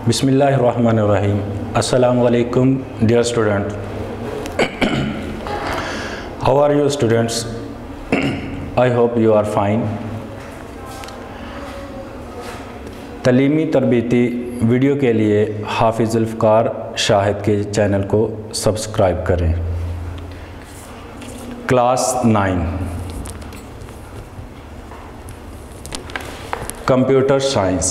Bismillahirrahmanirrahim. Assalamu alaikum, dear student. How are you, students? I hope you are fine. तलीमी तरबीती video के लिए हाफिज़ ज़ुल्फ़कार शाहिद के चैनल को सब्सक्राइब करें। Class 9 computer science.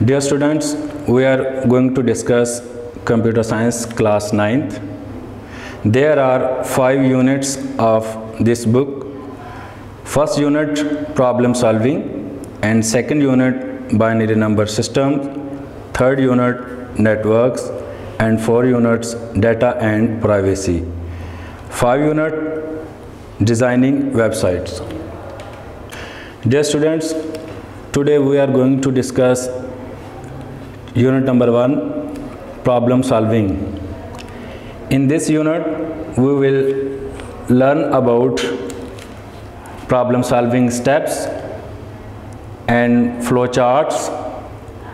Dear students, we are going to discuss computer science class 9th. There are 5 units of this book. First unit problem solving, and second unit binary number system, third unit networks, and 4 units data and privacy. 5 unit designing websites. Dear students, today we are going to discuss unit number 1, problem solving. In this unit we will learn about problem solving steps and flowcharts,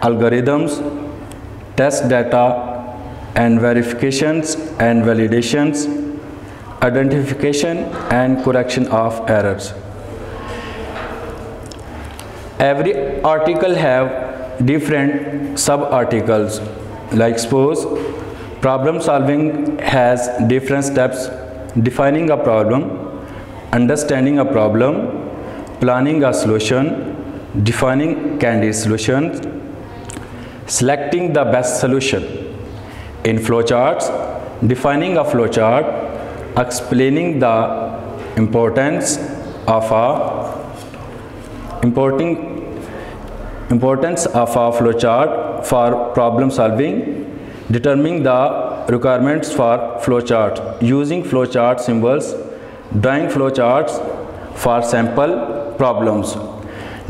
algorithms, test data and verifications and validations, identification and correction of errors. Every article have different sub-articles. Like suppose problem solving has different steps: defining a problem, understanding a problem, planning a solution, defining candidate solutions, selecting the best solution. In flowcharts, defining a flowchart, explaining the importance of a flowchart for problem solving, determining the requirements for flowchart, using flowchart symbols, drawing flowcharts for sample problems,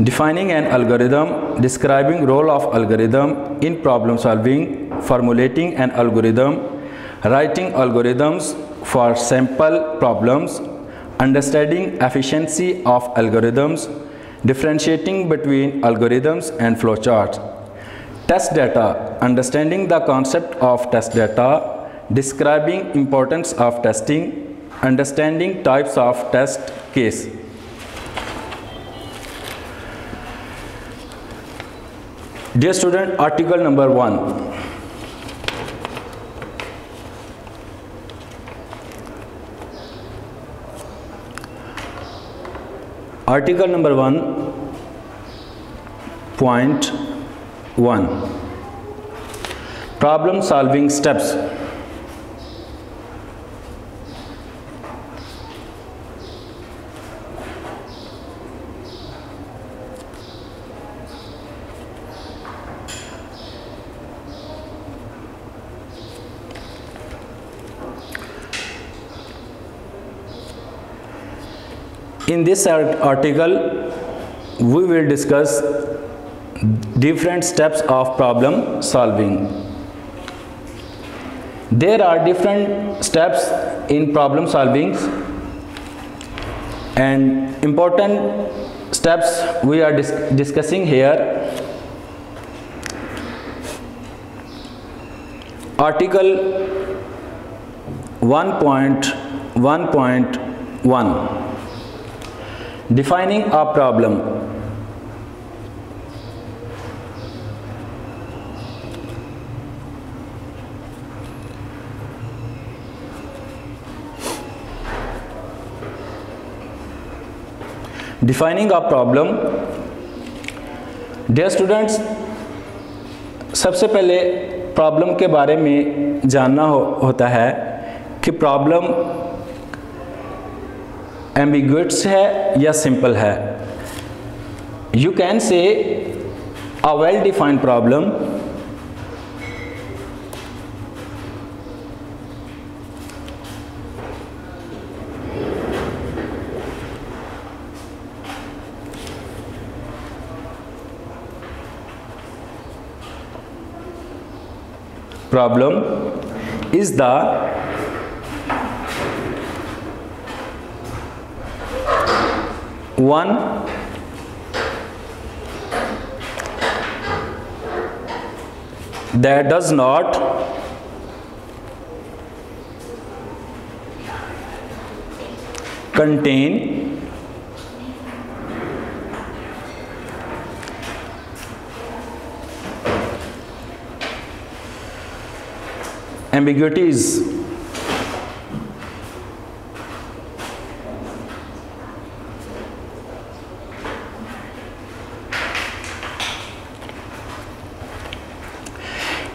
defining an algorithm, describing role of algorithm in problem solving, formulating an algorithm, writing algorithms for sample problems, understanding efficiency of algorithms, differentiating between algorithms and flowcharts. Test data, understanding the concept of test data, describing importance of testing, understanding types of test case. Dear student, article number 1. Article number 1.1 problem solving steps. In this article, we will discuss different steps of problem solving. There are different steps in problem solving, and important steps we are discussing here. Article 1.1.1 defining a problem. Defining a problem. Dear students, सबसे पहले problem के बारे में जानना होता है कि problem एम्बिग्युअस है या सिंपल है. You can say a well defined problem is the one that does not contain ambiguities.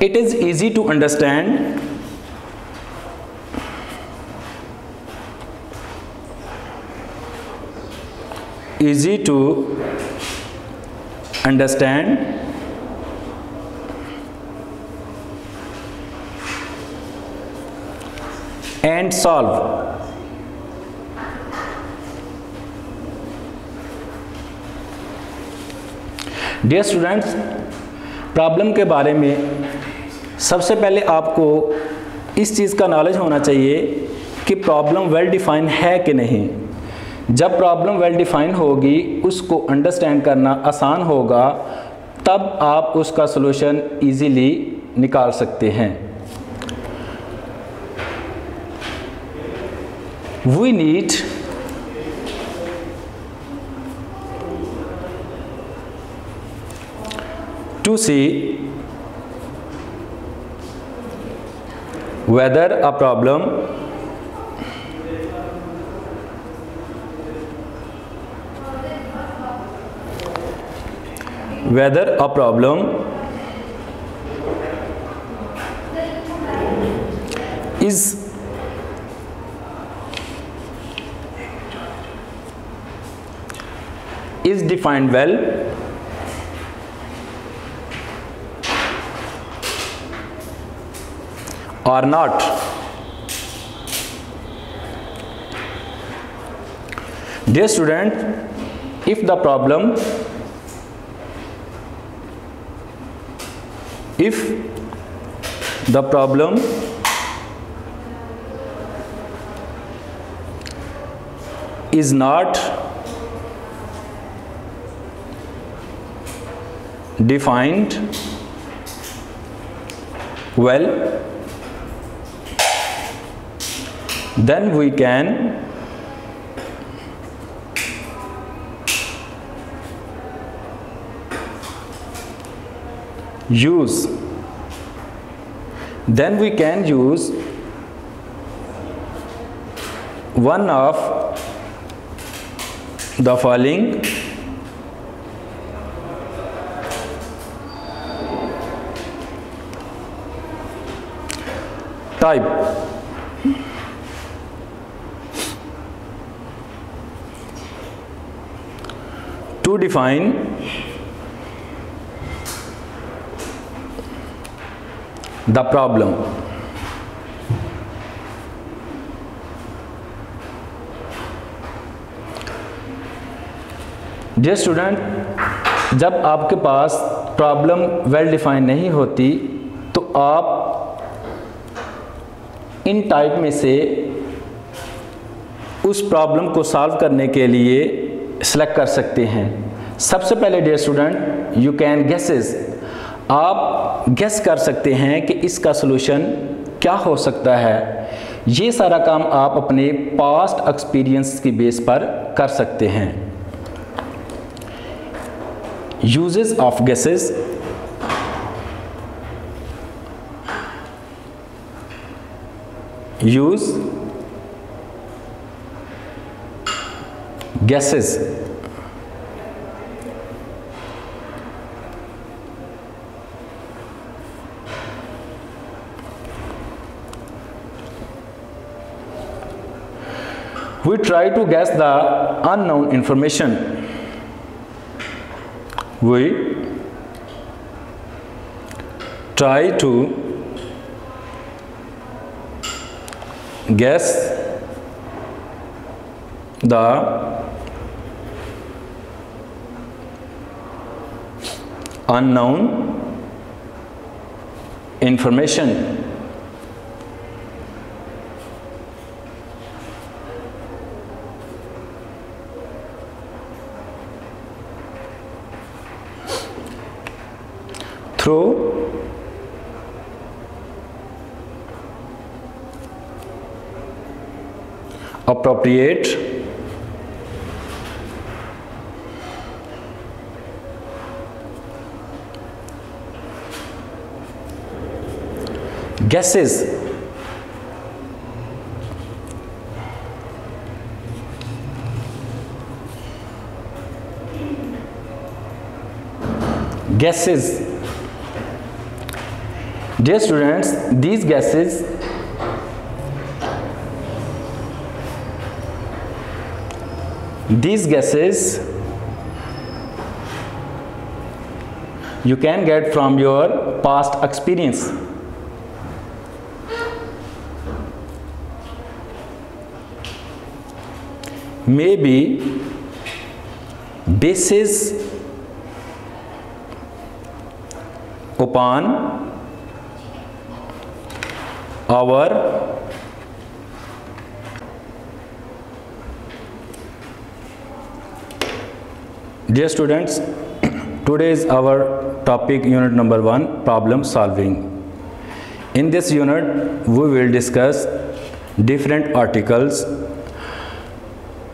It is easy to understand and solve. Dear students, problem के बारे में सबसे पहले आपको इस चीज़ का नॉलेज होना चाहिए कि प्रॉब्लम वेल डिफाइन है कि नहीं। जब प्रॉब्लम वेल डिफाइन होगी, उसको अंडरस्टैंड करना आसान होगा, तब आप उसका सॉल्यूशन इजीली निकाल सकते हैं। We need to see whether a problem is defined well or not. Dear student, if the problem is not defined well, then we can use one of the following type. To define the problem. Dear student, जब आपके पास problem well define नहीं होती तो आप इन type में से उस problem को सॉल्व करने के लिए सेलेक्ट कर सकते हैं। सबसे पहले dear student, you can guesses, आप गेस कर सकते हैं कि इसका सॉल्यूशन क्या हो सकता है। ये सारा काम आप अपने पास्ट एक्सपीरियंस की बेस पर कर सकते हैं। Uses of guesses. Use guesses. We try to guess the unknown information. We try to guess the unknown information. through appropriate gases Dear students, these gases you can get from your past experience. Maybe basis upon our dear students, today is our topic unit number 1, problem solving. In this unit we will discuss different articles.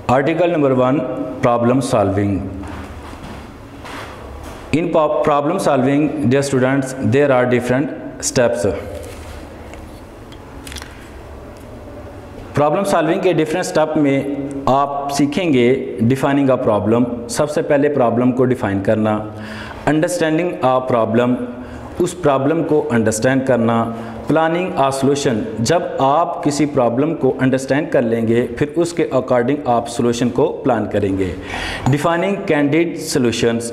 Article number 1, problem solving. In problem solving, dear students, there are different steps. Problem solving के different step में आप सीखेंगे defining a problem, सबसे पहले problem को define करना, understanding a problem, उस problem को अंडरस्टैंड करना, प्लानिंग अ सॉल्यूशन, जब आप किसी प्रॉब्लम को अंडरस्टैंड कर लेंगे फिर उसके अकॉर्डिंग आप सॉल्यूशन को प्लान करेंगे, defining candidate solutions,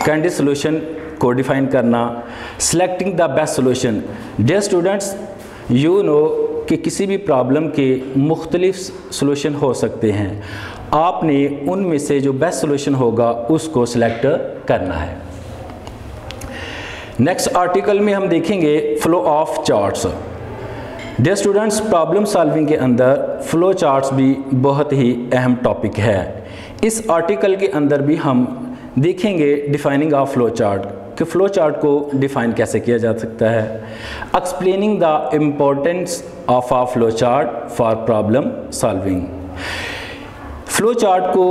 candidate solution को डिफाइन करना, selecting the best solution. Dear students, you know कि किसी भी प्रॉब्लम के मुख्तलिफ सॉल्यूशन हो सकते हैं, आपने उनमें से जो बेस्ट सॉल्यूशन होगा उसको सिलेक्ट करना है। नेक्स्ट आर्टिकल में हम देखेंगे flow of charts. Dear students, problem solving के अंदर फ्लो चार्ट्स भी बहुत ही अहम टॉपिक है। इस आर्टिकल के अंदर भी हम देखेंगे डिफाइनिंग ऑफ फ्लो चार्ट, कि फ्लो चार्ट को डिफाइन कैसे किया जा सकता है, explaining the importance of a flow chart for problem solving. Flow chart को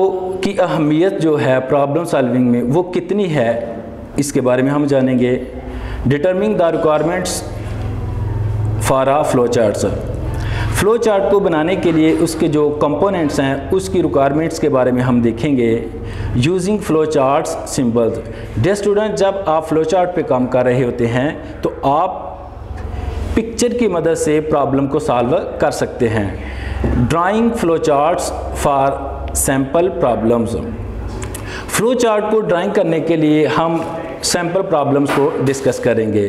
की अहमियत जो है प्रॉब्लम सॉल्विंग में वो कितनी है, इसके बारे में हम जानेंगे। Determining the requirements for uh flow charts, flow chart को बनाने के लिए उसके जो कंपोनेंट्स हैं उसकी रिक्वायरमेंट्स के बारे में हम देखेंगे। Using flow charts symbols, dear student, जब आप फ्लो चार्ट पे काम कर रहे होते हैं तो आप पिक्चर की मदद से प्रॉब्लम को सॉल्व कर सकते हैं। Drawing flow charts for sample problems, flow chart को ड्राइंग करने के लिए हम सैम्पल प्रॉब्लम्स को डिस्कस करेंगे।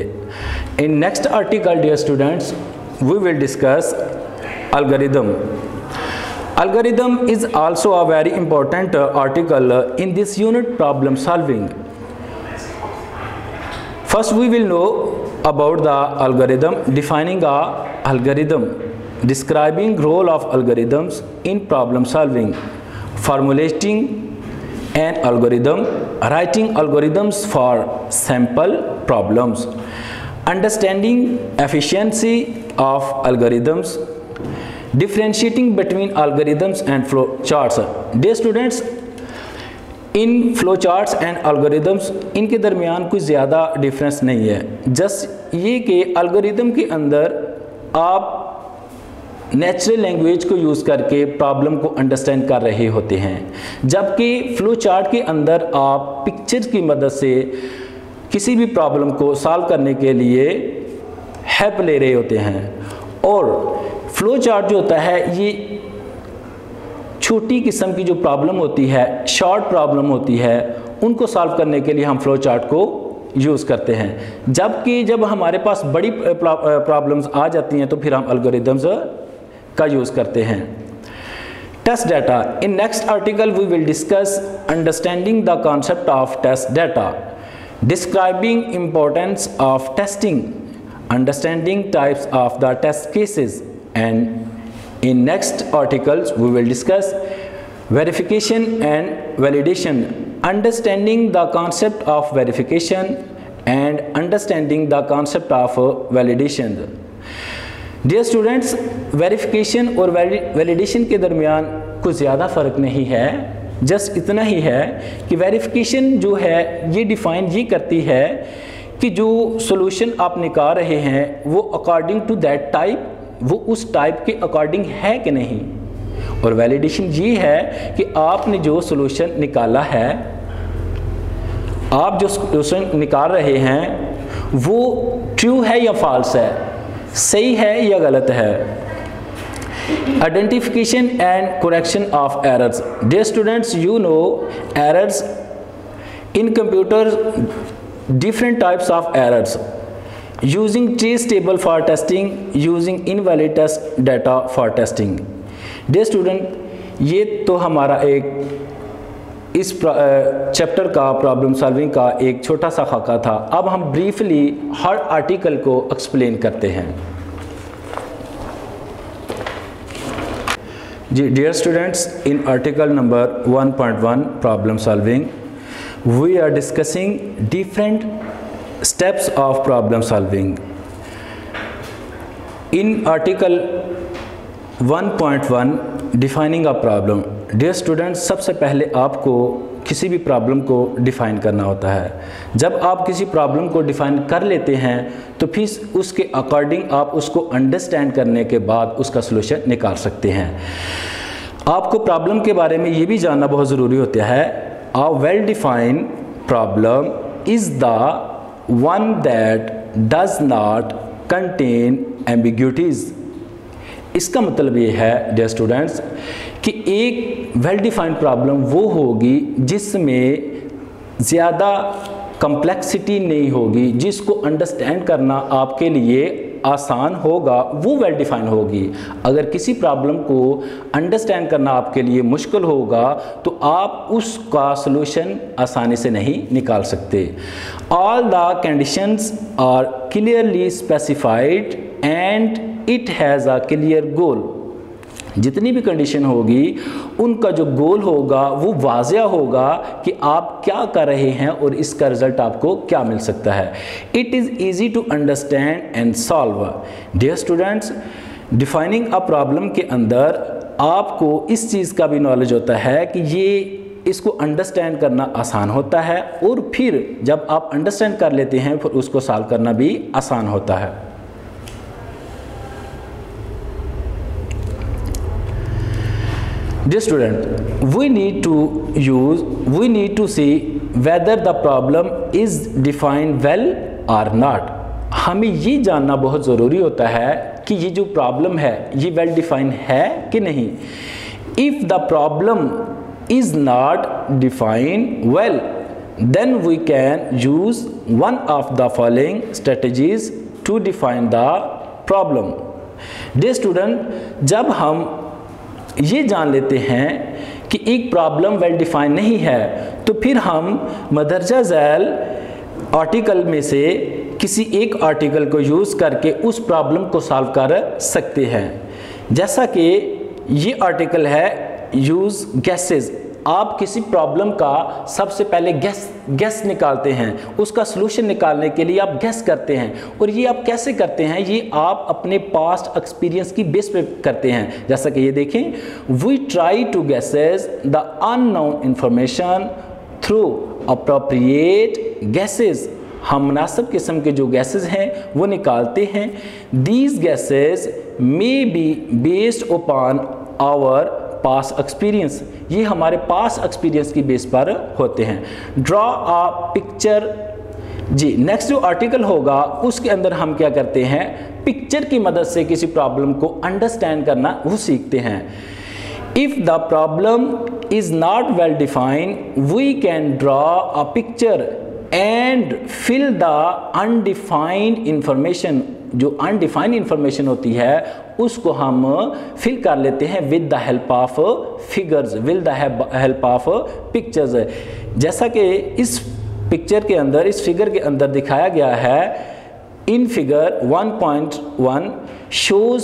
In next article dear students we will discuss algorithm. Algorithm is also a very important article in this unit problem solving. First we will know about the algorithm, defining a algorithm, describing role of algorithms in problem solving, formulating an algorithm, writing algorithms for sample problems, understanding efficiency of algorithms, differentiating between algorithms and flow charts. Dear students, in flow charts and algorithms इनके दरमियान कोई ज़्यादा difference नहीं है, just ये कि algorithm के अंदर आप नेचुरल लैंग्वेज को यूज़ करके प्रॉब्लम को अंडरस्टैंड कर रहे होते हैं, जबकि फ्लो चार्ट के अंदर आप पिक्चर्स की मदद से किसी भी प्रॉब्लम को सॉल्व करने के लिए हेल्प ले रहे होते हैं। और फ्लो चार्ट जो होता है ये छोटी किस्म की जो प्रॉब्लम होती है, शॉर्ट प्रॉब्लम होती है, उनको सॉल्व करने के लिए हम फ्लो चार्ट को यूज़ करते हैं, जबकि जब हमारे पास बड़ी प्रॉब्लम्स आ जाती हैं तो फिर हम एल्गोरिथम्स का यूज़ करते हैं। Test data, in next article we will discuss understanding the concept of test data, describing importance of testing, understanding types of the test cases, and in next articles we will discuss verification and validation, understanding the concept of verification and understanding the concept of validation. Dear students, verification और validation के दरमियान कुछ ज़्यादा फ़र्क नहीं है, just इतना ही है कि वेरिफिकेशन जो है ये डिफ़ाइन ये करती है कि जो सॉल्यूशन आप निकाल रहे हैं वो अकॉर्डिंग टू दैट टाइप, वो उस टाइप के अकॉर्डिंग है कि नहीं, और वैलिडेशन ये है कि आपने जो सॉल्यूशन निकाला है, आप जो सॉल्यूशन निकाल रहे हैं वो ट्रू है या फॉल्स है, सही है या गलत है। Identification and correction of errors. Dear students, you know errors in computer, different types of errors, using trace table for testing, using invalid test data for testing. Dear student, ये तो हमारा एक इस चैप्टर का प्रॉब्लम सॉल्विंग का एक छोटा सा खाका था। अब हम ब्रीफली हर आर्टिकल को एक्सप्लेन करते हैं। जी dear students, in article number 1.1 problem solving we are discussing different steps of problem solving. In article 1.1 defining a problem. Dear students, सबसे पहले आपको किसी भी प्रॉब्लम को डिफ़ाइन करना होता है। जब आप किसी प्रॉब्लम को डिफ़ाइन कर लेते हैं तो फिर उसके अकॉर्डिंग आप उसको अंडरस्टैंड करने के बाद उसका सलूशन निकाल सकते हैं। आपको प्रॉब्लम के बारे में ये भी जानना बहुत ज़रूरी होता है। A well-defined problem is the one that does not contain ambiguities. इसका मतलब ये है डियर स्टूडेंट्स कि एक well-defined problem वो होगी जिसमें ज़्यादा कम्प्लेक्सिटी नहीं होगी, जिसको अंडरस्टैंड करना आपके लिए आसान होगा, वो वेल डिफाइन होगी। अगर किसी प्रॉब्लम को अंडरस्टैंड करना आपके लिए मुश्किल होगा तो आप उसका सलूशन आसानी से नहीं निकाल सकते। All the conditions are clearly specified and it has a clear goal. जितनी भी कंडीशन होगी उनका जो गोल होगा वो वाज़िया होगा कि आप क्या कर रहे हैं और इसका रिज़ल्ट आपको क्या मिल सकता है। It is easy to understand and solve. Dear students, defining a problem के अंदर आपको इस चीज़ का भी नॉलेज होता है कि ये इसको अंडरस्टैंड करना आसान होता है और फिर जब आप अंडरस्टैंड कर लेते हैं फिर उसको सॉल्व करना भी आसान होता है। Dear student, we need to see whether the problem is defined well or not. हमें ये जानना बहुत ज़रूरी होता है कि ये जो प्रॉब्लम है ये वेल डिफाइन है कि नहीं। If the problem is not defined well, then we can use one of the following strategies to define the problem. Dear student, जब हम ये जान लेते हैं कि एक प्रॉब्लम वेल डिफाइन नहीं है तो फिर हम मदरजा झैल आर्टिकल में से किसी एक आर्टिकल को यूज़ करके उस प्रॉब्लम को सॉल्व कर सकते हैं। जैसा कि ये आर्टिकल है यूज़ गैसेस। आप किसी प्रॉब्लम का सबसे पहले गैस निकालते हैं, उसका सलूशन निकालने के लिए आप गैस करते हैं। और ये आप कैसे करते हैं, ये आप अपने पास्ट एक्सपीरियंस की बेस पे करते हैं। जैसा कि ये देखें, we try to guesses the unknown information through appropriate guesses. हम मुनासिब किस्म के जो गैसेस हैं वो निकालते हैं। These guesses may be based upon our past experience. ये हमारे पास एक्सपीरियंस की बेस पर होते हैं। Draw a picture. जी नेक्स्ट जो आर्टिकल होगा उसके अंदर हम क्या करते हैं, पिक्चर की मदद से किसी प्रॉब्लम को अंडरस्टैंड करना वो सीखते हैं। If the problem is not well defined we can draw a picture and fill the undefined information. जो अनडिफाइंड इंफॉर्मेशन होती है उसको हम फिल कर लेते हैं with the help of figures, with the help of pictures. जैसा कि इस पिक्चर के अंदर, इस फिगर के अंदर दिखाया गया है, in figure 1.1 shows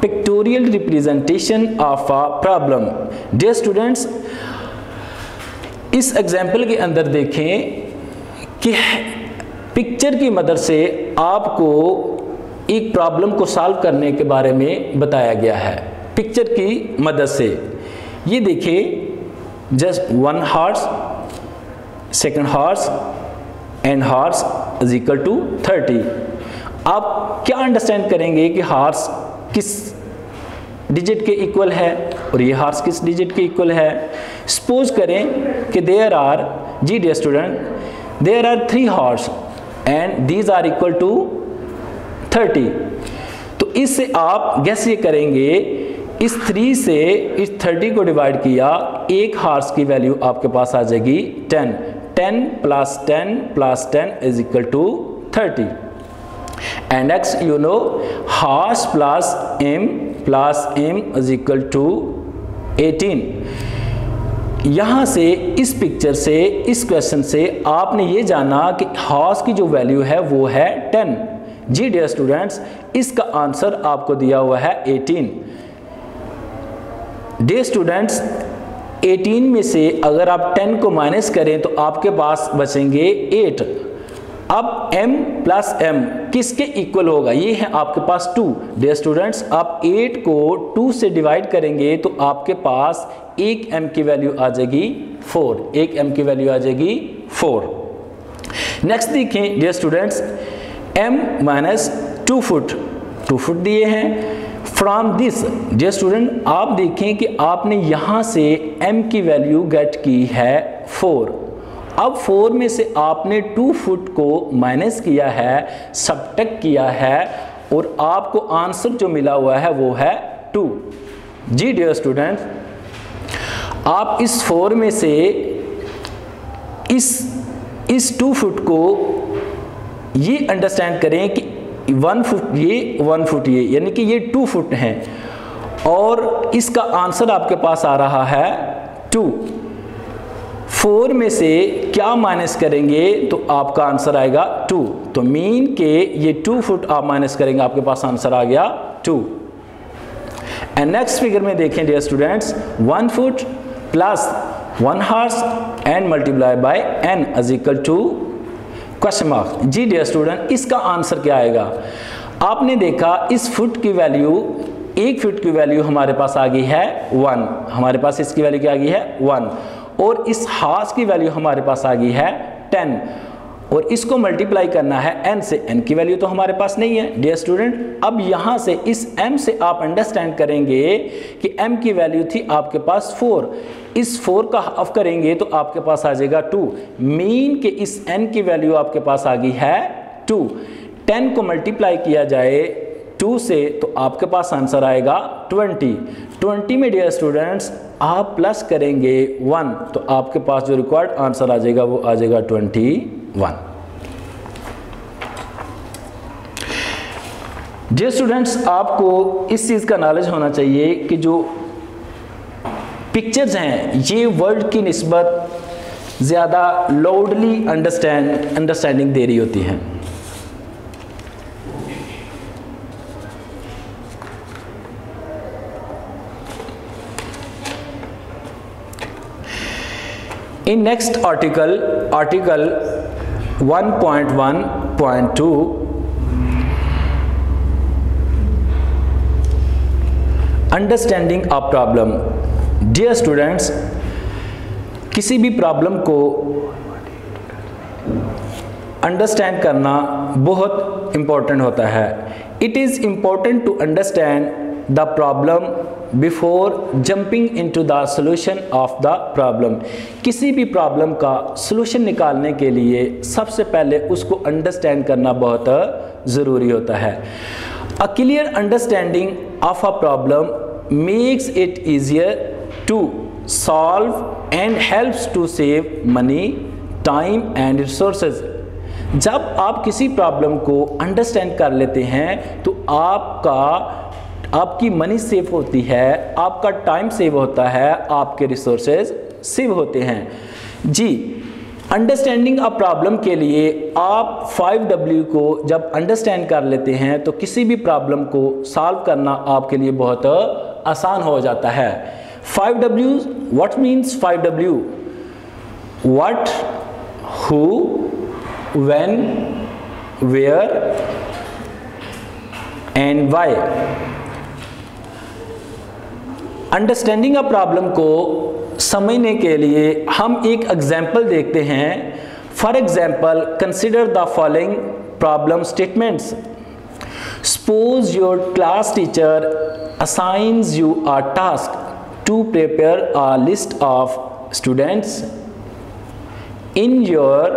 pictorial representation of a problem. Dear students, इस एग्जाम्पल के अंदर देखें कि पिक्चर की मदद से आपको एक प्रॉब्लम को सॉल्व करने के बारे में बताया गया है पिक्चर की मदद से। ये देखिए, just 1 horse, 2 horse and horse is equal to 30। आप क्या अंडरस्टैंड करेंगे कि हॉर्स किस डिजिट के इक्वल है और ये हॉर्स किस डिजिट के इक्वल है। सपोज करें कि देयर आर, जी dear student, there are 3 horse and these are equal to 30। तो इससे आप गैस ये करेंगे, इस 3 से इस 30 को डिवाइड किया, 1 हॉर्स की वैल्यू आपके पास आ जाएगी 10। 10 + 10 + 10 is equal to 30। And next you know, horse plus m is equal to 18। यहाँ से इस पिक्चर से, इस क्वेश्चन से आपने ये जाना कि हॉर्स की जो वैल्यू है वो है 10। जी डियर स्टूडेंट्स, इसका आंसर आपको दिया हुआ है 18। डियर स्टूडेंट्स, 18 में से अगर आप 10 को माइनस करें तो आपके पास बचेंगे 8। अब m + m किसके इक्वल होगा? ये है आपके पास 2। डियर स्टूडेंट्स, आप 8 को 2 से डिवाइड करेंगे तो आपके पास 1 m की वैल्यू आ जाएगी 4। 1 m की वैल्यू आ जाएगी 4। नेक्स्ट देखें dear students, m - 2 foot, 2 foot दिए हैं। फ्रॉम दिस डियर स्टूडेंट, आप देखें कि आपने यहाँ से m की वैल्यू गेट की है 4। अब 4 में से आपने 2 फुट को माइनस किया है, सब्ट्रैक्ट किया है, और आपको आंसर जो मिला हुआ है वो है 2। जी डियर स्टूडेंट, आप इस 4 में से इस 2 फुट को ये अंडरस्टैंड करें कि 1 फुट ये, 1 फुट ये, यानी कि ये 2 फुट हैं, और इसका आंसर आपके पास आ रहा है 2। 4 में से क्या माइनस करेंगे तो आपका आंसर आएगा 2। तो मीन के ये 2 फुट आप माइनस करेंगे, आपके पास आंसर आ गया 2। एंड नेक्स्ट फिगर में देखें dear students, 1 foot plus 1 horse and multiply by n is equal to question mark. जी डियर स्टूडेंट, इसका आंसर क्या आएगा? आपने देखा इस फुट की वैल्यू, 1 फुट की वैल्यू हमारे पास आ गई है 1, हमारे पास इसकी वैल्यू क्या आ गई है 1, और इस हॉर्स की वैल्यू हमारे पास आ गई है 10, और इसको मल्टीप्लाई करना है n से। n की वैल्यू तो हमारे पास नहीं है डियर स्टूडेंट। अब यहाँ से इस m से आप अंडरस्टैंड करेंगे कि m की वैल्यू थी आपके पास 4, इस 4 का हाफ करेंगे तो आपके पास आ जाएगा 2। मीन के इस n की वैल्यू आपके पास आ गई है 2। 10 को मल्टीप्लाई किया जाए 2 से तो आपके पास आंसर आएगा 20। 20 में डियर स्टूडेंट्स आप प्लस करेंगे 1 तो आपके पास जो रिक्वायर्ड आंसर आ जाएगा वो आ जाएगा 21। डियर स्टूडेंट्स, आपको इस चीज़ का नॉलेज होना चाहिए कि जो पिक्चर्स हैं ये वर्ड की निस्बत ज़्यादा लाउडली अंडरस्टैंडिंग दे रही होती हैं। In next article 1.1.2, understanding a problem. Dear students, किसी भी प्रॉब्लम को अंडरस्टैंड करना बहुत इम्पोर्टेंट होता है। It is important to understand the problem before jumping into the solution of the problem. किसी भी प्रॉब्लम का सॉल्यूशन निकालने के लिए सबसे पहले उसको अंडरस्टैंड करना बहुत ज़रूरी होता है। A clear understanding of a problem makes it easier to solve and helps to save money, time and resources. जब आप किसी प्रॉब्लम को अंडरस्टैंड कर लेते हैं तो आपकी मनी सेव होती है, आपका टाइम सेव होता है, आपके रिसोर्सेज सेव होते हैं। जी, अंडरस्टैंडिंग अ प्रॉब्लम के लिए आप 5W को जब अंडरस्टैंड कर लेते हैं तो किसी भी प्रॉब्लम को सॉल्व करना आपके लिए बहुत आसान हो जाता है। 5W, what means 5W? what, who, when, where and why। Understanding a problem को समझने के लिए हम एक एग्जाम्पल देखते हैं। For example, consider the following problem statements. Suppose your class teacher assigns you a task to prepare a list of students in your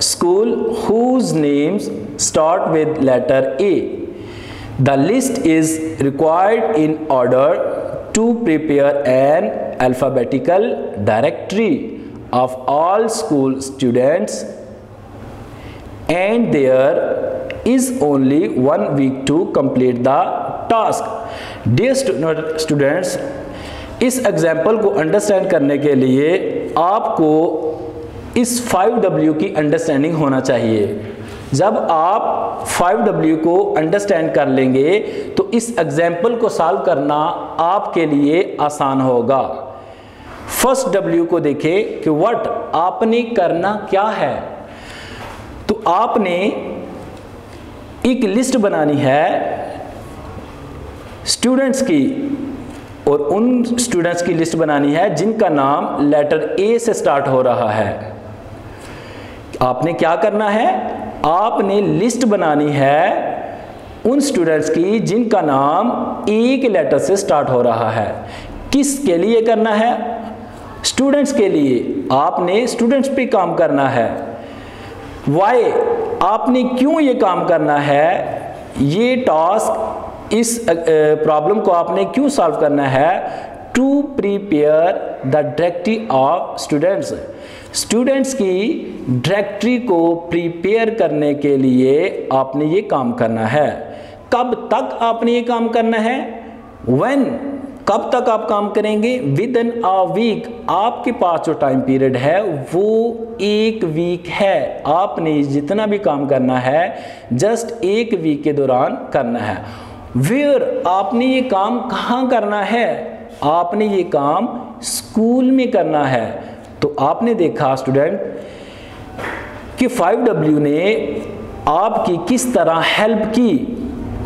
school whose names start with letter A. The list is required in order to prepare an alphabetical directory of all school students, and there is only 1 week to complete the task. Dear students, इस example को understand करने के लिए आपको इस 5W की understanding होना चाहिए। जब आप 5W को अंडरस्टैंड कर लेंगे तो इस एग्जाम्पल को सॉल्व करना आपके लिए आसान होगा। फर्स्ट W को देखें कि व्हाट, आपने करना क्या है। तो आपने एक लिस्ट बनानी है स्टूडेंट्स की, और उन स्टूडेंट्स की लिस्ट बनानी है जिनका नाम लेटर ए से स्टार्ट हो रहा है। आपने क्या करना है, आपने लिस्ट बनानी है उन स्टूडेंट्स की जिनका नाम ए के लेटर से स्टार्ट हो रहा है। किसके लिए करना है, स्टूडेंट्स के लिए। आपने स्टूडेंट्स पे काम करना है। वाई, आपने क्यों ये काम करना है, ये टास्क, इस प्रॉब्लम को आपने क्यों सॉल्व करना है। To prepare the directory of students, students की डायरेक्टरी को प्रिपेयर करने के लिए आपने ये काम करना है। कब तक आपने ये काम करना है, व्हेन, कब तक आप काम करेंगे, विद इन अ वीक। आपके पास जो टाइम पीरियड है वो 1 वीक है। आपने जितना भी काम करना है जस्ट 1 वीक के दौरान करना है। वेयर, आपने ये काम कहाँ करना है, आपने ये काम स्कूल में करना है। तो आपने देखा स्टूडेंट कि 5W ने आपकी किस तरह हेल्प की।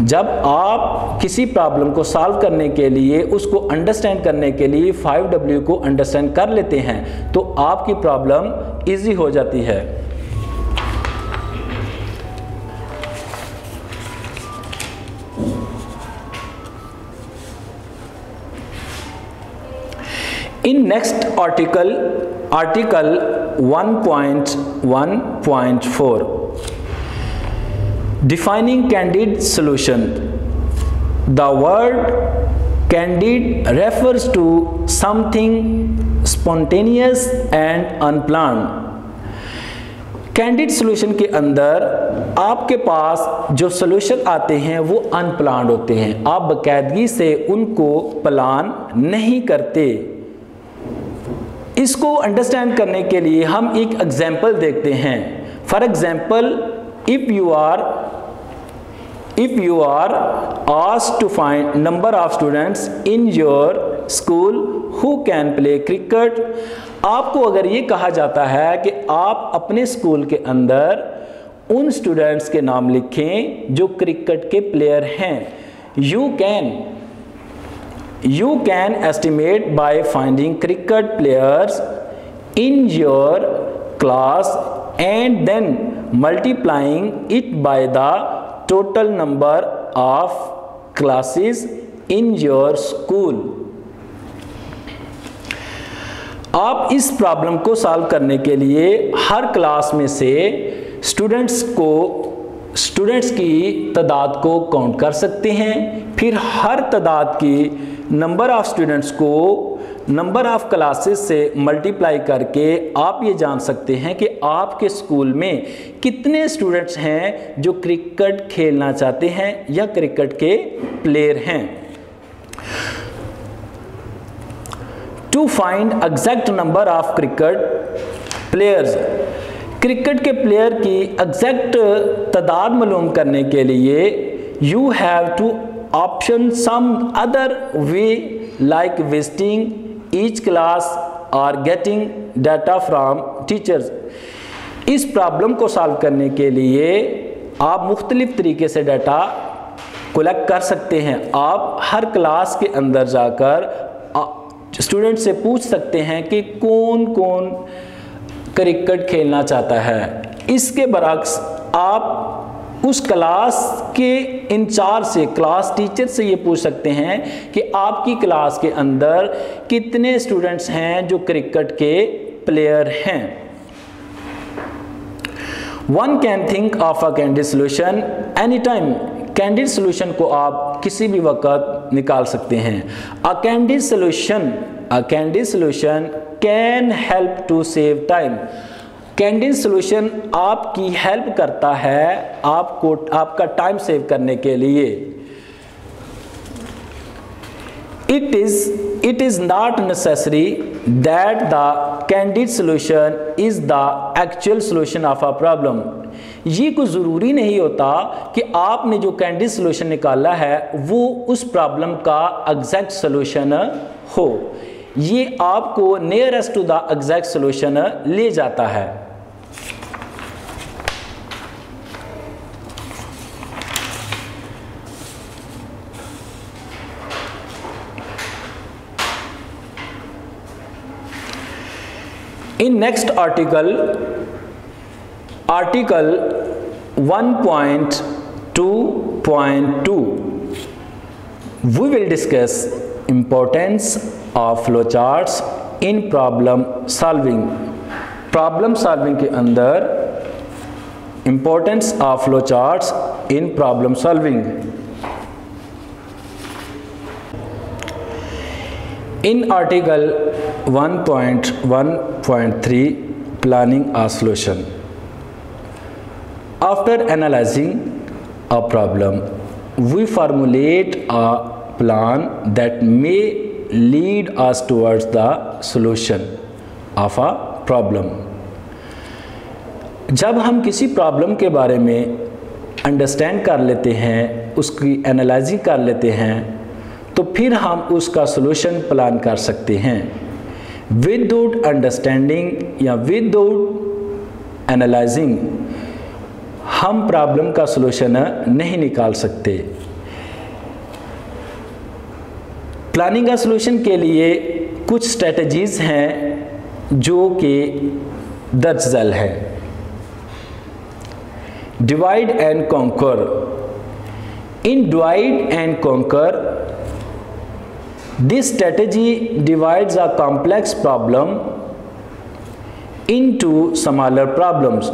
जब आप किसी प्रॉब्लम को सॉल्व करने के लिए, उसको अंडरस्टैंड करने के लिए 5W को अंडरस्टैंड कर लेते हैं तो आपकी प्रॉब्लम इजी हो जाती है। In next article 1.1.4, defining candid solution. The word candid refers to something spontaneous and unplanned. Candid solution के अंदर आपके पास जो सॉल्यूशन आते हैं वो अनप्लान्ड होते हैं। आप बाकायदगी से उनको प्लान नहीं करते। इसको अंडरस्टैंड करने के लिए हम एक एग्जाम्पल देखते हैं। For example, if you are asked to find number of students in your school who can play cricket. आपको अगर ये कहा जाता है कि आप अपने स्कूल के अंदर उन स्टूडेंट्स के नाम लिखें जो क्रिकेट के प्लेयर हैं। You can estimate by finding cricket players in your class and then multiplying it by the total number of classes in your school. आप इस प्रॉब्लम को सॉल्व करने के लिए हर क्लास में से स्टूडेंट्स की तादाद को काउंट कर सकते हैं। फिर हर तादाद की नंबर ऑफ स्टूडेंट्स को नंबर ऑफ क्लासेस से मल्टीप्लाई करके आप ये जान सकते हैं कि आपके स्कूल में कितने स्टूडेंट्स हैं जो क्रिकेट खेलना चाहते हैं या क्रिकेट के प्लेयर हैं। To find exact number of cricket players, cricket के प्लेयर की एग्जैक्ट तादाद मालूम करने के लिए you have to option some other way like visiting each class or getting data from teachers. इस प्रॉब्लम को सॉल्व करने के लिए आप मुख्तलिफ तरीके से डाटा कलेक्ट कर सकते हैं। आप हर क्लास के अंदर जाकर स्टूडेंट से पूछ सकते हैं कि कौन कौन क्रिकेट खेलना चाहता है। इसके बरक्स आप उस क्लास के इंचार्ज से, क्लास टीचर से ये पूछ सकते हैं कि आपकी क्लास के अंदर कितने स्टूडेंट्स हैं जो क्रिकेट के प्लेयर हैं। One can think of a candid solution any time. Candid solution को आप किसी भी वक्त निकाल सकते हैं। A candid solution can help to save time. Candid solution आपकी हेल्प करता है आपको आपका टाइम सेव करने के लिए। It is not necessary that the candid solution is the actual solution of a problem. ये कोई ज़रूरी नहीं होता कि आपने जो कैंडिड सोल्यूशन निकाला है वो उस प्रॉब्लम का एग्जैक्ट सोल्यूशन हो। ये आपको nearest to the exact solution ले जाता है। In next article 1.2.2, we will discuss importance of flowcharts in problem solving. Problem solving के अंदर importance of flowcharts in problem solving. In article 1.1.3, planning a solution. After analyzing a problem, we formulate a plan that may lead us towards the solution of a problem. जब हम किसी problem के बारे में understand कर लेते हैं, उसकी एनालाइजिंग कर लेते हैं, तो फिर हम उसका सॉल्यूशन प्लान कर सकते हैं। विदाउट अंडरस्टैंडिंग या विदाउट एनालाइजिंग हम प्रॉब्लम का सॉल्यूशन नहीं निकाल सकते। प्लानिंग का सॉल्यूशन के लिए कुछ स्ट्रेटजीज हैं जो कि दर्ज झैल है। Divide and conquer. In divide and conquer, this strategy divides a complex problem into smaller problems.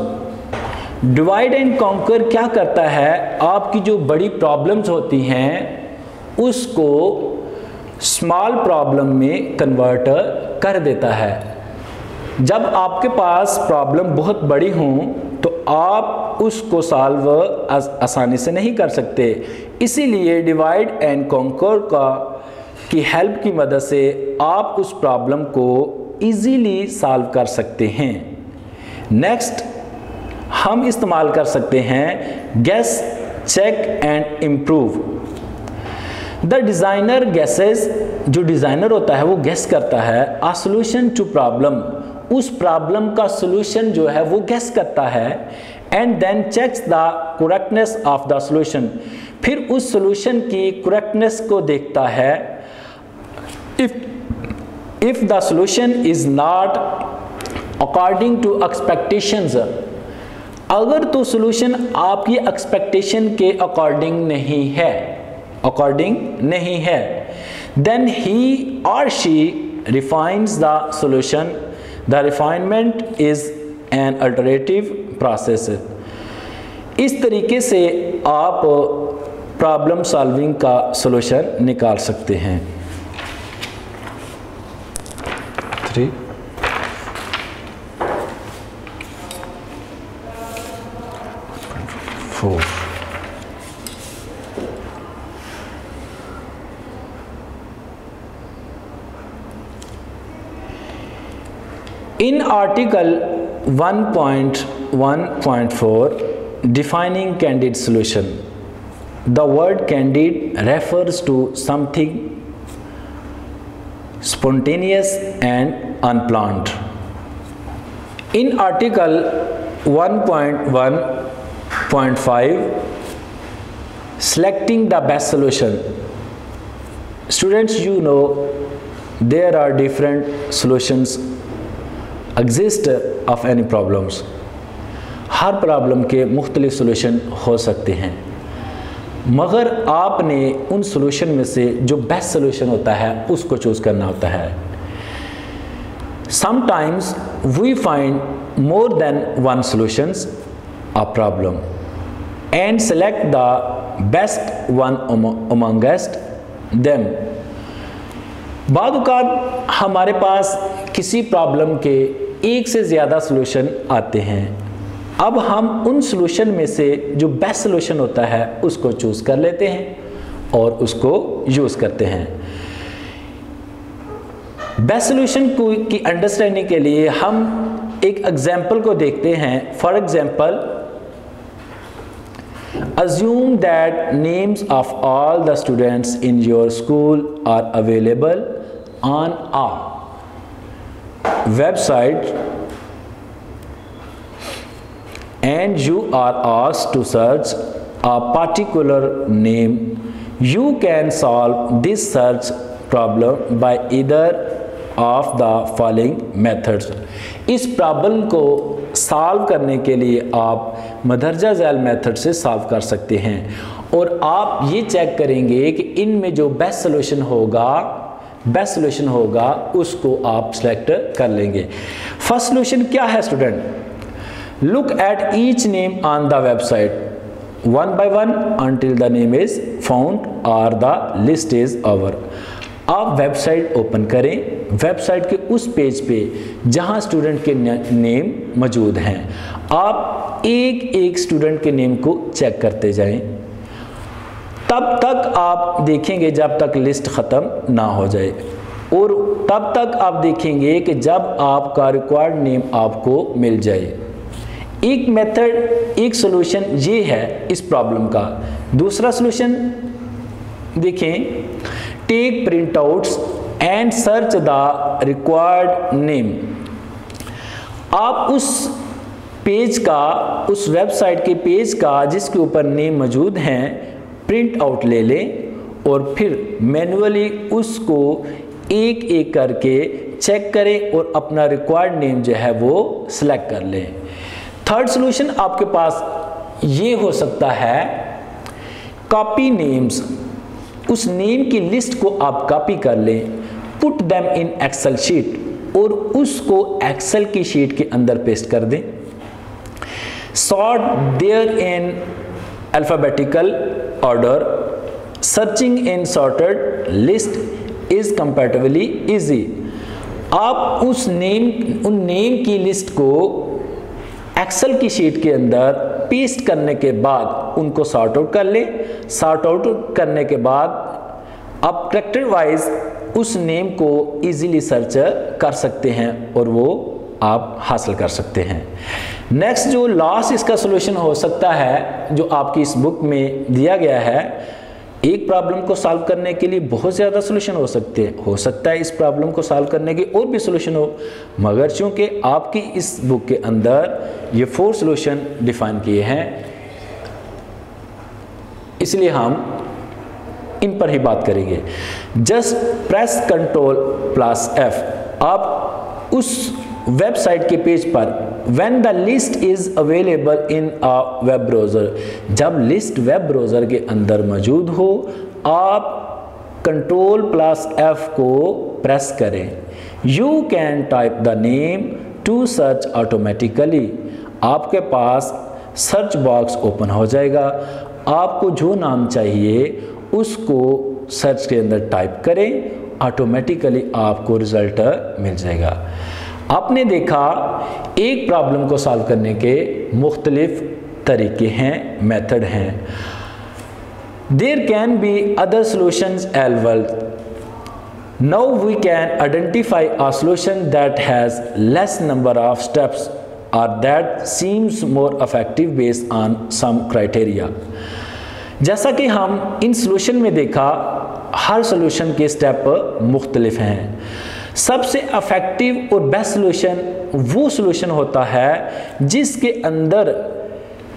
Divide and conquer क्या करता है, आपकी जो बड़ी प्रॉब्लम्स होती हैं उसको स्मॉल प्रॉब्लम में कन्वर्ट कर देता है। जब आपके पास प्रॉब्लम बहुत बड़ी हो तो आप उसको सॉल्व आसानी से नहीं कर सकते, इसीलिए डिवाइड एंड कॉन्कर की हेल्प की मदद से आप उस प्रॉब्लम को इजीली सॉल्व कर सकते हैं। नेक्स्ट हम इस्तेमाल कर सकते हैं guess, check and improve. The designer guesses, जो डिज़ाइनर होता है वो गेस करता है आ सॉल्यूशन टू प्रॉब्लम, उस प्रॉब्लम का सॉल्यूशन जो है वो गेस करता है, and then checks the correctness of the solution, फिर उस सॉल्यूशन की करेक्टनेस को देखता है। If the solution is not according to expectations, अगर तो solution आपकी expectation के according नहीं है, then he or she refines the solution. The refinement is an iterative process. इस तरीके से आप प्रॉब्लम सॉल्विंग का solution निकाल सकते हैं। 3 4 In article 1.1.4, defining candid solution, the word candid refers to something spontaneous and unplanned. In article 1.1.5, selecting the best solution. Students, you know there are different solutions exist of any problems. Her problem के मुख्तलिफ solution हो सकते हैं, मगर आपने उन solution में से जो बेस्ट सॉल्यूशन होता है उसको चूज़ करना होता है. Sometimes we find more than one solutions a problem and select the best one amongst them. बाद औक़ात हमारे पास किसी प्रॉब्लम के एक से ज़्यादा सॉल्यूशन आते हैं. अब हम उन सॉल्यूशन में से जो बेस्ट सॉल्यूशन होता है उसको चूज़ कर लेते हैं और उसको यूज़ करते हैं. बेस्ट सॉल्यूशन की अंडरस्टैंडिंग के लिए हम एक एग्जांपल को देखते हैं. For example, assume that names of all the students in your school are available on a website and you are asked to search a particular name. You can solve this search problem by either of the following methods. इस problem को solve करने के लिए आप मदरजा Zail method से solve कर सकते हैं और आप ये चेक करेंगे कि इनमें जो बेस्ट सॉल्यूशन होगा उसको आप सेलेक्ट कर लेंगे. फर्स्ट सॉल्यूशन क्या है student? Look at each name on the website one by one until the name is found or the list is over. आप वेबसाइट ओपन करें, वेबसाइट के उस पेज पे जहां स्टूडेंट के नेम मौजूद हैं आप एक एक स्टूडेंट के नेम को चेक करते जाएं. तब तक आप देखेंगे जब तक लिस्ट ख़त्म ना हो जाए और तब तक आप देखेंगे कि जब आपका रिक्वायर्ड नेम आपको मिल जाए. एक मेथड, एक सॉल्यूशन ये है इस प्रॉब्लम का. दूसरा सॉल्यूशन देखें, take print outs and search the required name. आप उस पेज का, उस वेबसाइट के पेज का जिसके ऊपर नेम मौजूद हैं प्रिंट आउट ले लें और फिर मैन्युअली उसको एक एक करके चेक करें और अपना रिक्वायर्ड नेम जो है वो सिलेक्ट कर लें. थर्ड सॉल्यूशन आपके पास ये हो सकता है, कॉपी नेम्स. उस नेम की लिस्ट को आप कॉपी कर लें, put them in excel sheet और उसको एक्सेल की शीट के अंदर पेस्ट कर दें. Sort there in alphabetical order. Searching in sorted list is comparatively easy. आप उन नेम की लिस्ट को एक्सेल की शीट के अंदर पेस्ट करने के बाद उनको सॉर्ट आउट कर लें. सॉर्ट आउट करने के बाद आप कैरेक्टर वाइज उस नेम को इजीली सर्च कर सकते हैं और वो आप हासिल कर सकते हैं. नेक्स्ट जो लास्ट इसका सॉल्यूशन हो सकता है जो आपकी इस बुक में दिया गया है, एक प्रॉब्लम को सॉल्व करने के लिए बहुत ज़्यादा सॉल्यूशन हो सकते हैं. हो सकता है इस प्रॉब्लम को सॉल्व करने के और भी सॉल्यूशन हो, मगर चूंकि आपकी इस बुक के अंदर ये 4 सॉल्यूशन डिफाइन किए हैं इसलिए हम इन पर ही बात करेंगे. Just press Ctrl+F. आप उस वेबसाइट के पेज पर when the list is available in a web browser, जब लिस्ट वेब ब्राउज़र के अंदर मौजूद हो आप Ctrl+F को प्रेस करें. You can type the name to search automatically. आपके पास सर्च बॉक्स ओपन हो जाएगा. आपको जो नाम चाहिए उसको सर्च के अंदर टाइप करें, ऑटोमेटिकली आपको रिजल्ट मिल जाएगा. आपने देखा एक प्रॉब्लम को सॉल्व करने के मुख्तलिफ तरीके हैं, मेथड हैं. There can be other solutions as well. Now we can identify a solution that has less number of steps or that seems more effective based on some criteria. जैसा कि हम इन सॉल्यूशन में देखा हर solution के step मुख्तलिफ हैं। सबसे effective और बेस्ट सॉल्यूशन वो सॉल्यूशन होता है जिसके अंदर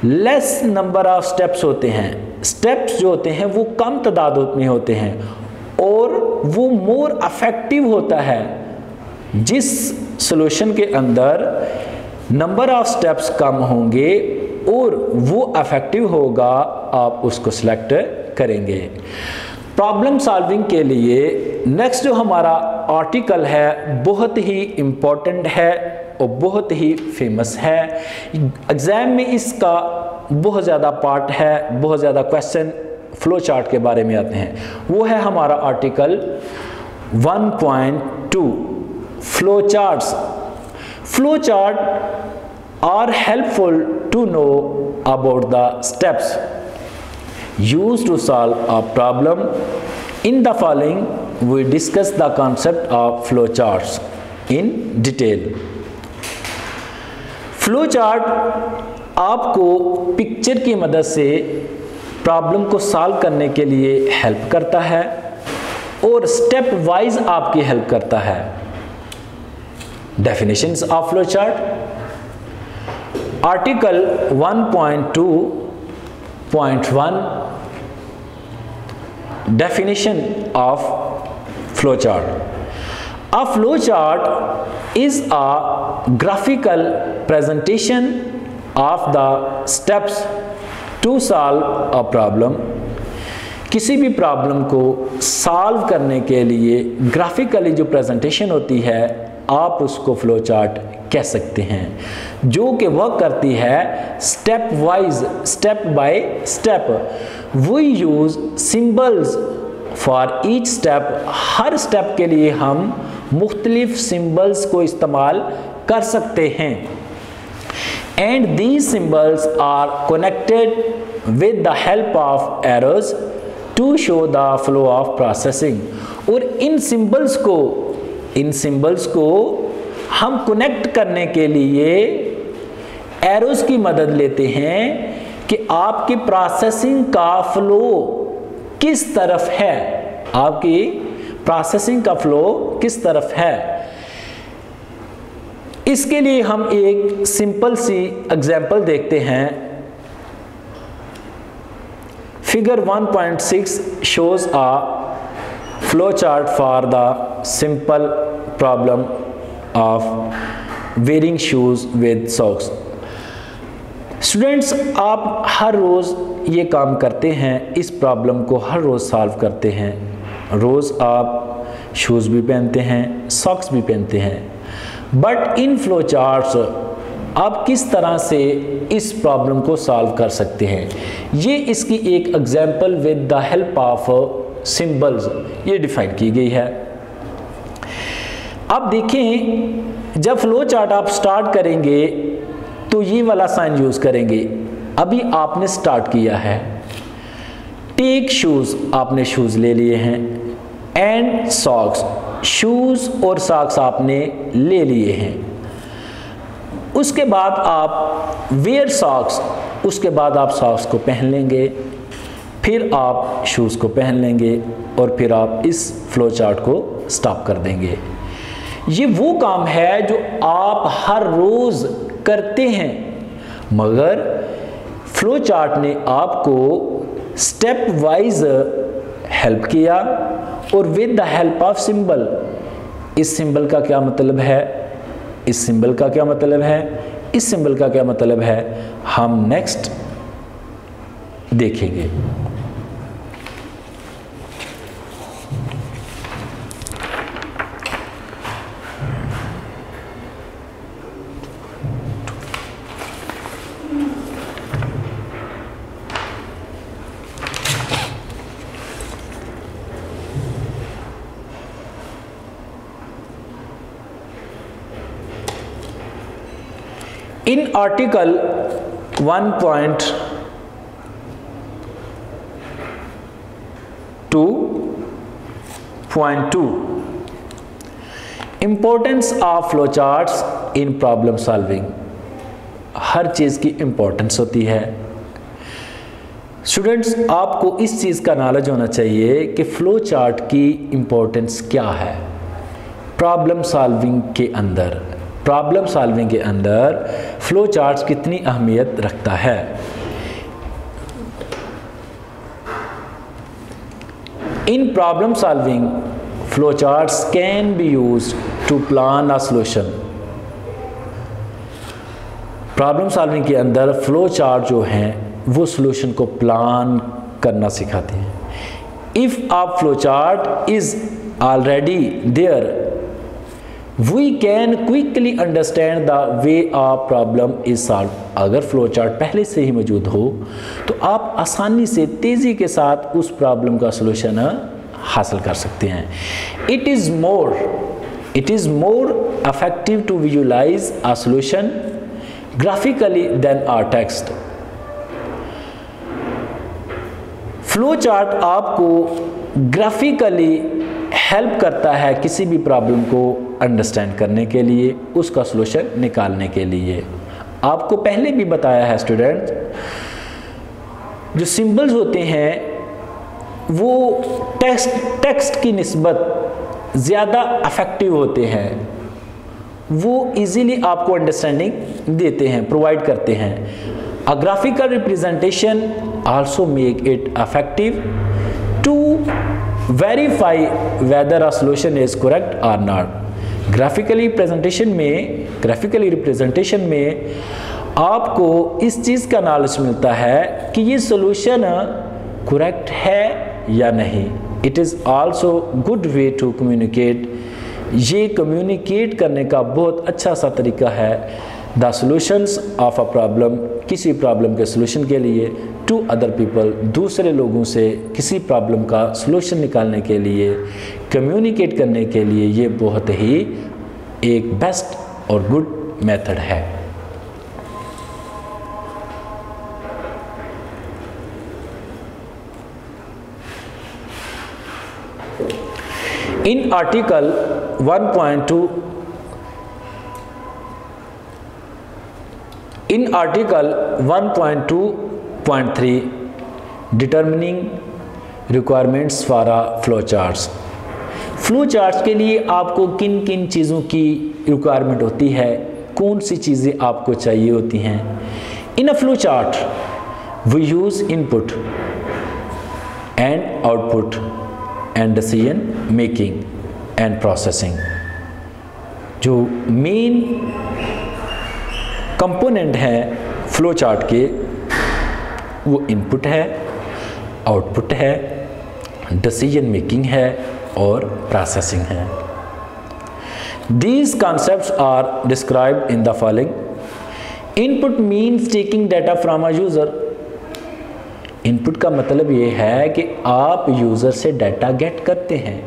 लेस नंबर ऑफ स्टेप्स होते हैं। स्टेप्स जो होते हैं वो कम तादाद में होते हैं और वो मोर इफेक्टिव होता है। जिस सॉल्यूशन के अंदर नंबर ऑफ स्टेप्स कम होंगे और वो इफेक्टिव होगा, आप उसको सिलेक्ट करेंगे। प्रॉब्लम सॉल्विंग के लिए नेक्स्ट जो हमारा आर्टिकल है बहुत ही इम्पोर्टेंट है और बहुत ही फेमस है। एग्ज़ाम में इसका बहुत ज़्यादा पार्ट है, बहुत ज़्यादा क्वेश्चन फ्लो चार्ट के बारे में आते हैं। वो है हमारा article 1.2 flow charts. Flow chart are helpful to know about the steps used to solve a problem. In the following we discuss the concept of flow charts in detail. Flow chart आपको picture की मदद से problem को solve करने के लिए help करता है और स्टेप वाइज आपकी हेल्प करता है। Definitions of flow chart, article 1.2.1 definition of flow chart. A flow chart is a graphical presentation of the steps to solve a problem. किसी भी प्रॉब्लम को सॉल्व करने के लिए ग्राफिकली जो प्रेजेंटेशन होती है आप उसको फ्लो चार्ट कह सकते हैं, जो कि वर्क करती है step wise, step by step. We use symbols for each step. हर स्टेप के लिए हम मुख्तलिफ सिंबल्स को इस्तेमाल कर सकते हैं। And these symbols are connected with the help of arrows to show the flow of processing. और इन सिंबल्स को हम कनेक्ट करने के लिए एरोज की मदद लेते हैं कि आपकी प्रोसेसिंग का फ्लो किस तरफ है, आपकी प्रोसेसिंग का फ्लो किस तरफ है। इसके लिए हम एक सिंपल सी एग्जांपल देखते हैं। Figure 1.6 shows a flow chart for the simple problem of wearing shoes with socks. Students, आप हर रोज़ ये काम करते हैं, इस प्रॉब्लम को हर रोज़ सॉल्व करते हैं। रोज़ आप शूज़ भी पहनते हैं, सॉक्स भी पहनते हैं। बट इन फ्लो चार्ट्स आप किस तरह से इस प्रॉब्लम को सॉल्व कर सकते हैं, ये इसकी एक example with the help of symbols ये डिफाइन की गई है। अब देखें, जब फ्लो चार्ट आप स्टार्ट करेंगे तो ये वाला साइन यूज करेंगे। अभी आपने स्टार्ट किया है, टेक शूज, आपने शूज ले लिए हैं, एंड सॉक्स, शूज और सॉक्स आपने ले लिए हैं। उसके बाद आप वेयर सॉक्स, उसके बाद आप सॉक्स को पहन लेंगे, फिर आप शूज़ को पहन लेंगे और फिर आप इस फ्लो चार्ट को स्टॉप कर देंगे। ये वो काम है जो आप हर रोज़ करते हैं, मगर फ्लो चार्ट ने आपको स्टेप वाइज हेल्प किया और with the help of symbol. इस सिंबल का क्या मतलब है, इस सिंबल का क्या मतलब है, इस सिंबल का क्या मतलब है, हम नेक्स्ट देखेंगे। In article 1.2.2 Importance of flowcharts in problem solving। हर चीज़ की इम्पोर्टेंस होती है। स्टूडेंट्स, आपको इस चीज़ का नॉलेज होना चाहिए कि फ्लो चार्ट की इम्पोर्टेंस क्या है प्रॉब्लम सॉल्विंग के अंदर। प्रॉब्लम सॉल्विंग के अंदर फ्लो चार्ट्स कितनी अहमियत रखता है। In problem solving flow charts can be used to plan a solution. Problem solving के अंदर फ्लो चार्ट जो हैं वो सॉल्यूशन को प्लान करना सिखाते हैं। If a flow chart is already there we can quickly understand the way a problem is solve. अगर फ्लो चार्ट पहले से ही मौजूद हो तो आप आसानी से तेज़ी के साथ उस प्रॉब्लम का सॉल्यूशन हासिल कर सकते हैं। It is more effective to visualise a solution graphically than a text. Flow chart आपको ग्राफिकली हेल्प करता है किसी भी प्रॉब्लम को अंडरस्टैंड करने के लिए, उसका सॉल्यूशन निकालने के लिए। आपको पहले भी बताया है स्टूडेंट्स, जो सिंबल्स होते हैं वो टेक्स्ट की निस्बत ज़्यादा इफेक्टिव होते हैं, वो इजीली आपको अंडरस्टैंडिंग देते हैं, प्रोवाइड करते हैं। A graphical representation also make it effective to verify whether a solution is correct और नॉट। ग्राफिकली रिप्रेजेंटेशन में आपको इस चीज़ का नॉलेज मिलता है कि ये सॉल्यूशन करेक्ट है या नहीं। It is also good way to communicate. ये कम्युनिकेट करने का बहुत अच्छा सा तरीका है the solutions of a problem, किसी प्रॉब्लम के सॉल्यूशन के लिए, टू अदर पीपल, दूसरे लोगों से किसी प्रॉब्लम का सॉल्यूशन निकालने के लिए, कम्युनिकेट करने के लिए ये बहुत ही एक बेस्ट और गुड मेथड है। In article 1.2.3 determining requirements for a flow charts। Flow charts के लिए आपको किन किन चीज़ों की रिक्वायरमेंट होती है, कौन सी चीज़ें आपको चाहिए होती हैं। In a flow chart we use input and output and decision making and processing. जो मेन कंपोनेंट है फ्लो चार्ट के वो इनपुट है, आउटपुट है, डिसीजन मेकिंग है और प्रोसेसिंग है। These concepts are described in the following. Input means taking data from a user। Input का मतलब ये है कि आप यूज़र से डाटा गेट करते हैं,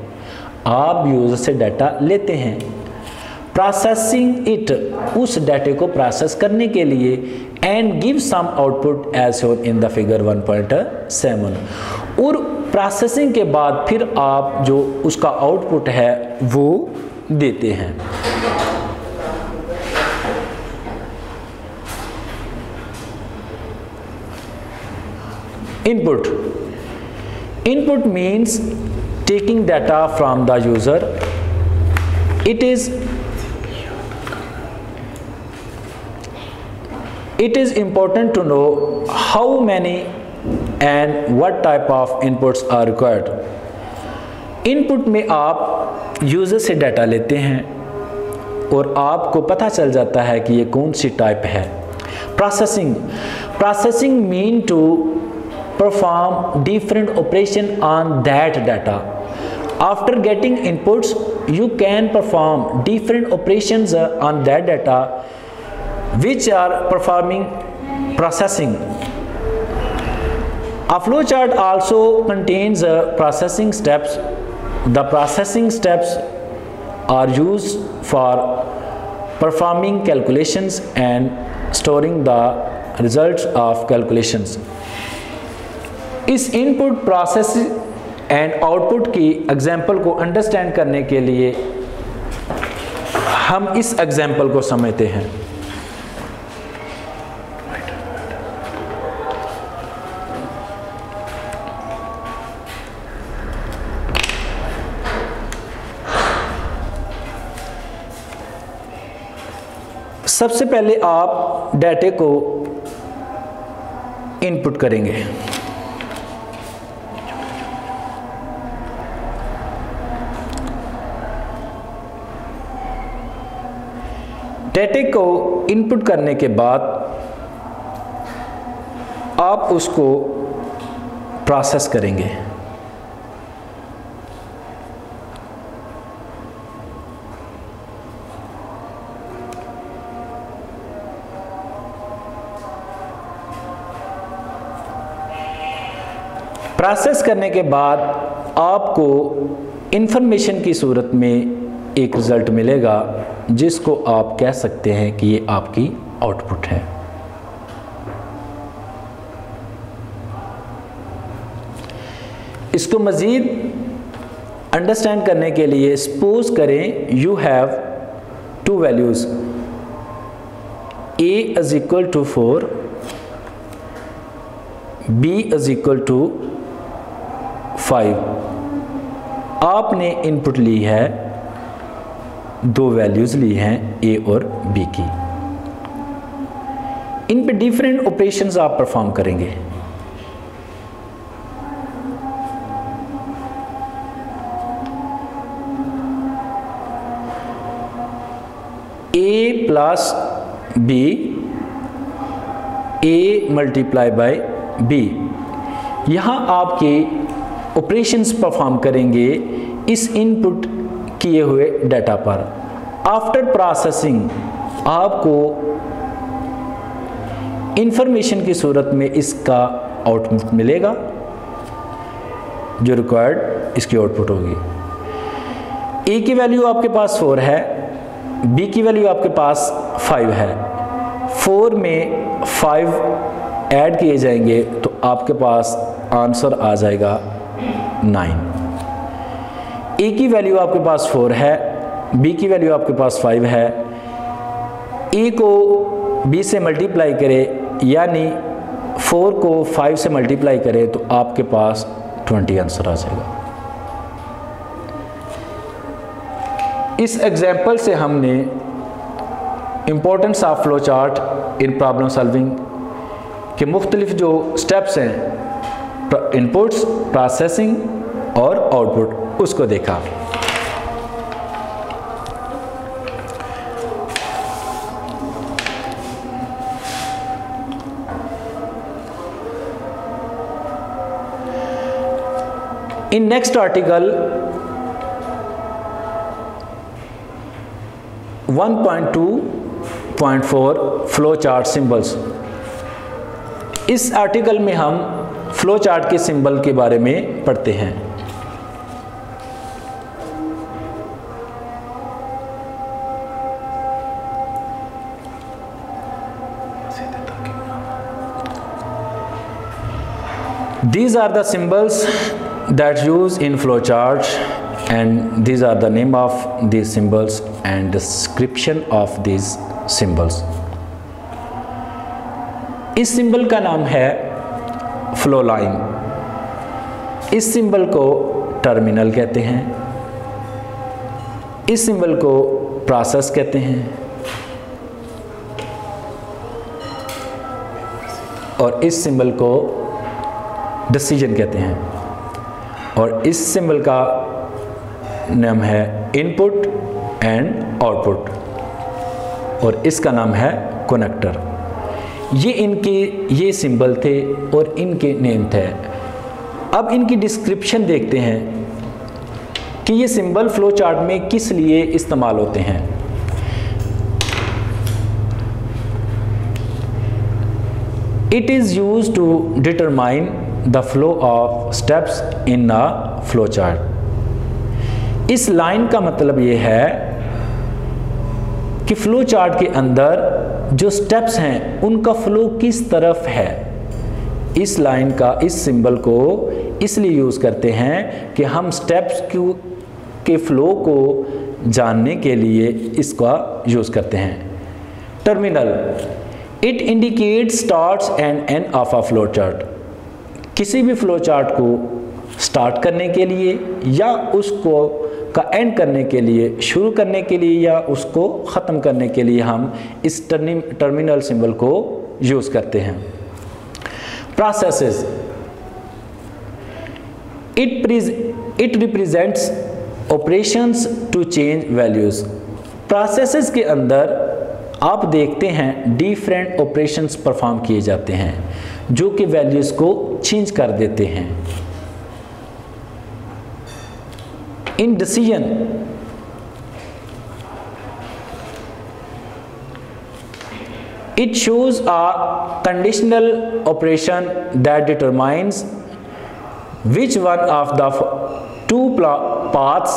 आप यूज़र से डाटा लेते हैं। प्रोसेसिंग इट, उस डाटे को प्रोसेस करने के लिए, and give some output as shown in the figure 1.7। और प्रोसेसिंग के बाद फिर आप जो उसका आउटपुट है वो देते हैं। Input means taking data from the user. It is important to know how many and what type of inputs are required. Input में आप यूज़र से डाटा लेते हैं और आपको पता चल जाता है कि ये कौन सी टाइप है। Processing mean to perform different operation on that data. After getting inputs, you can perform different operations on that data which are performing processing. A flowchart also contains processing steps. The processing steps are used for performing calculations and storing the results of calculations. इस input process and output की example को understand करने के लिए हम इस example को समझते हैं। सबसे पहले आप डाटे को इनपुट करेंगे। डाटे को इनपुट करने के बाद आप उसको प्रोसेस करेंगे। प्रोसेस करने के बाद आपको इंफॉर्मेशन की सूरत में एक रिज़ल्ट मिलेगा जिसको आप कह सकते हैं कि ये आपकी आउटपुट है। इसको मज़ीद अंडरस्टैंड करने के लिए सपोज करें you have two values a is equal to 4, b is equal to 5। आपने इनपुट ली है, दो वैल्यूज़ ली हैं a और b की। इन पे डिफरेंट ऑपरेशंस आप परफॉर्म करेंगे। a plus b, a multiply by b, यहाँ आपके ऑपरेशंस परफॉर्म करेंगे इस इनपुट किए हुए डाटा पर। आफ्टर प्रोसेसिंग आपको इंफॉर्मेशन की सूरत में इसका आउटपुट मिलेगा जो रिक्वायर्ड इसकी आउटपुट होगी। a की वैल्यू आपके पास 4 है, b की वैल्यू आपके पास 5 है। 4 में 5 ऐड किए जाएंगे तो आपके पास आंसर आ जाएगा 9। a की वैल्यू आपके पास 4 है, b की वैल्यू आपके पास 5 है। a को b से मल्टीप्लाई करें यानी 4 को 5 से मल्टीप्लाई करें तो आपके पास 20 आंसर आ जाएगा। इस एग्जाम्पल से हमने importance of flow chart in problem solving के मुख्तलिफ जो स्टेप्स हैं, इनपुट्स, प्रोसेसिंग और आउटपुट, उसको देखा। इन next article 1.2.4 flow chart symbols. इस आर्टिकल में हम फ्लो चार्ट के सिंबल के बारे में पढ़ते हैं। These are the symbols that used in flow chart and these are the name of these symbols and description of these symbols. इस सिंबल का नाम है फ्लो लाइन। इस सिंबल को टर्मिनल कहते हैं, इस सिंबल को प्रोसेस कहते हैं और इस सिंबल को डिसीजन कहते हैं और इस सिंबल का नाम है इनपुट एंड आउटपुट और इसका नाम है कनेक्टर। ये सिंबल थे और इनके नेम थे। अब इनकी डिस्क्रिप्शन देखते हैं कि ये सिंबल फ्लो चार्ट में किस लिए इस्तेमाल होते हैं। It is used to determine the flow of steps in a flow chart. इस लाइन का मतलब ये है कि फ्लो चार्ट के अंदर जो स्टेप्स हैं उनका फ्लो किस तरफ है। इस लाइन का, इस सिंबल को इसलिए यूज़ करते हैं कि हम स्टेप्स के फ्लो को जानने के लिए इसका यूज़ करते हैं। Terminal, it indicate starts and end of a flow chart. किसी भी फ्लो चार्ट को स्टार्ट करने के लिए या उसको का एंड करने के लिए, शुरू करने के लिए या उसको ख़त्म करने के लिए हम इस टर्मिनल सिंबल को यूज़ करते हैं। Processes, it represents operations to change values. Processes के अंदर आप देखते हैं डिफरेंट ऑपरेशंस परफॉर्म किए जाते हैं जो कि वैल्यूज़ को चेंज कर देते हैं। In decision it shows a conditional operation that determines which one of the two paths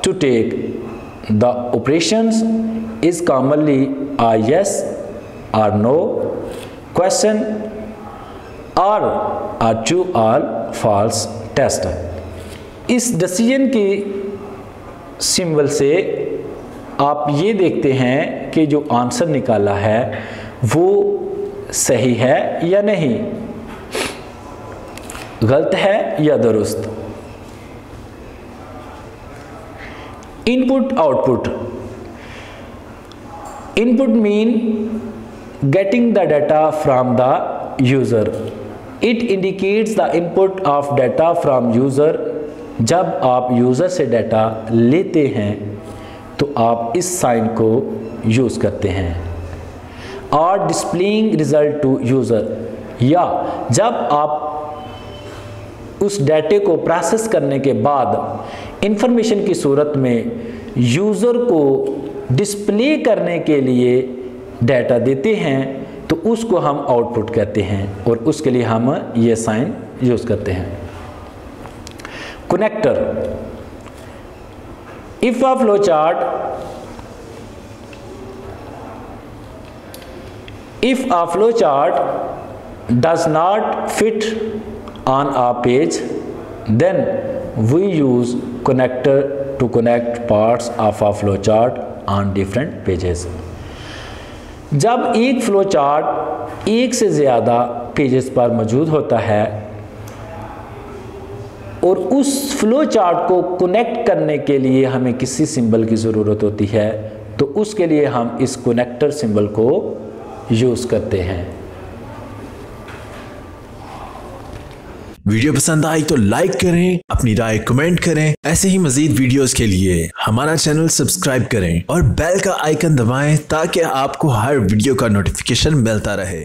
to take. The operations is commonly a yes or no question or a true or false test. इस decision की symbol से आप ये देखते हैं कि जो answer निकाला है वो सही है या नहीं, गलत है या दुरुस्त। Input output, input mean getting the data from the user. It indicates the input of data from user. जब आप यूज़र से डाटा लेते हैं तो आप इस साइन को यूज़ करते हैं। और डिस्प्लेइंग रिजल्ट टू यूज़र, या जब आप उस डाटे को प्रोसेस करने के बाद इंफॉर्मेशन की सूरत में यूज़र को डिस्प्ले करने के लिए डाटा देते हैं तो उसको हम आउटपुट कहते हैं और उसके लिए हम ये साइन यूज़ करते हैं। Connector, if a flow chart If a flowchart does not fit on a page, then we use connector to connect parts of a flowchart on different pages. जब एक flowchart एक से ज़्यादा पेजेस पर मौजूद होता है और उस flowchart को कनेक्ट करने के लिए हमें किसी सिंबल की ज़रूरत होती है तो उसके लिए हम इस कनेक्टर सिंबल को यूज़ करते हैं। वीडियो पसंद आई तो लाइक करें, अपनी राय कमेंट करें। ऐसे ही मजीद वीडियोस के लिए हमारा चैनल सब्सक्राइब करें और बेल का आइकन दबाएं ताकि आपको हर वीडियो का नोटिफिकेशन मिलता रहे।